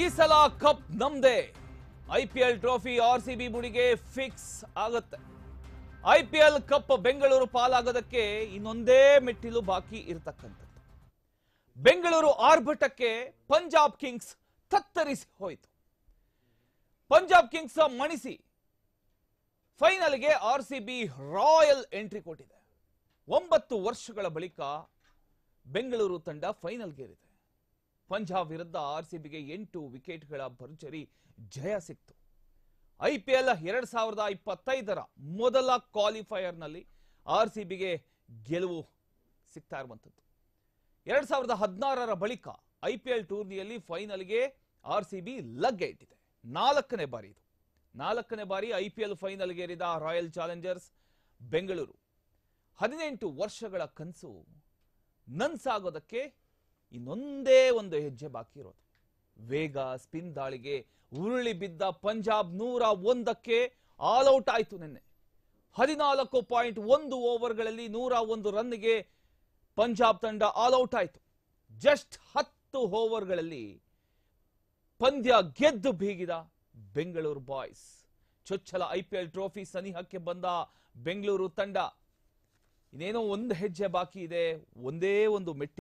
ಈ ಸಲ ಕಪ್ ನಮ್ದೇ. ಐಪಿಎಲ್ ಟ್ರೋಫಿ ಆರ್ಸಿಬಿ ಮುಡಿಗೆ ಫಿಕ್ಸ್ ಆಗುತ್ತೆ. ಐಪಿಎಲ್ ಕಪ್ ಬೆಂಗಳೂರು ಪಾಲಾಗೋದಕ್ಕೆ ಇನ್ನೊಂದೇ ಮೆಟ್ಟಿಲು ಬಾಕಿ ಇರತಕ್ಕಂಥದ್ದು. ಬೆಂಗಳೂರು ಆರ್ಭಟಕ್ಕೆ ಪಂಜಾಬ್ ಕಿಂಗ್ಸ್ ತತ್ತರಿಸಿ ಹೋಯಿತು. ಪಂಜಾಬ್ ಕಿಂಗ್ಸ್ ಮಣಿಸಿ ಫೈನಲ್ಗೆ ಆರ್ಸಿಬಿ ರಾಯಲ್ ಎಂಟ್ರಿ ಕೊಟ್ಟಿದೆ. 9 ವರ್ಷಗಳ ಬಳಿಕ ಬೆಂಗಳೂರು ತಂಡ ಫೈನಲ್ಗೇರಿದೆ. ಪಂಜಾಬ್ ವಿರುದ್ಧ ಆರ್ಸಿಬಿಗೆ 8 ವಿಕೆಟ್ಗಳ ಭರ್ಜರಿ ಜಯ ಸಿಕ್ತು. ಐಪಿಎಲ್ 2025ರ ಮೊದಲ ಕ್ವಾಲಿಫೈಯರ್ನಲ್ಲಿ ಆರ್ಸಿಬಿಗೆ ಗೆಲುವು ಸಿಗ್ತಾ ಇರುವಂಥದ್ದು. 2016ರ ಬಳಿಕ ಐಪಿಎಲ್ ಟೂರ್ನಿಯಲ್ಲಿ ಫೈನಲ್ಗೆ ಆರ್ಸಿಬಿ ಲಗ್ಗೆ ಇಟ್ಟಿದೆ. 4ನೇ ಬಾರಿ ಇದು. 4ನೇ ಬಾರಿ ಐಪಿಎಲ್ ಫೈನಲ್ಗೇರಿದ ರಾಯಲ್ ಚಾಲೆಂಜರ್ಸ್ ಬೆಂಗಳೂರು 18 ವರ್ಷಗಳ ಕನಸು ನನ್ಸಾಗೋದಕ್ಕೆ ಇನ್ನೊಂದೇ ಒಂದು ಹೆಜ್ಜೆ ಬಾಕಿ ಇರೋದು. ವೇಗ ಸ್ಪಿನ್ ದಾಳಿಗೆ ಉರುಳಿ ಬಿದ್ದ ಪಂಜಾಬ್ 101ಕ್ಕೆ ಆಲ್ಔಟ್ ಆಯಿತು. ನಿನ್ನೆ 14.1 ಓವರ್ಗಳಲ್ಲಿ 101 ರನ್ಗೆ ಪಂಜಾಬ್ ತಂಡ ಆಲ್ಔಟ್ ಆಯಿತು. ಜಸ್ಟ್ 10 ಓವರ್ಗಳಲ್ಲಿ ಪಂದ್ಯ ಗೆದ್ದು ಬೀಗಿದ ಬೆಂಗಳೂರು ಬಾಯ್ಸ್. ಚೊಚ್ಚಲ ಐಪಿಎಲ್ ಟ್ರೋಫಿ ಸನಿಹಕ್ಕೆ ಬಂದ ಬೆಂಗಳೂರು ತಂಡ ಇನ್ನೇನೋ ಒಂದು ಹೆಜ್ಜೆ ಬಾಕಿ ಇದೆ. ಒಂದೇ ಒಂದು ಮೆಟ್ಟಿ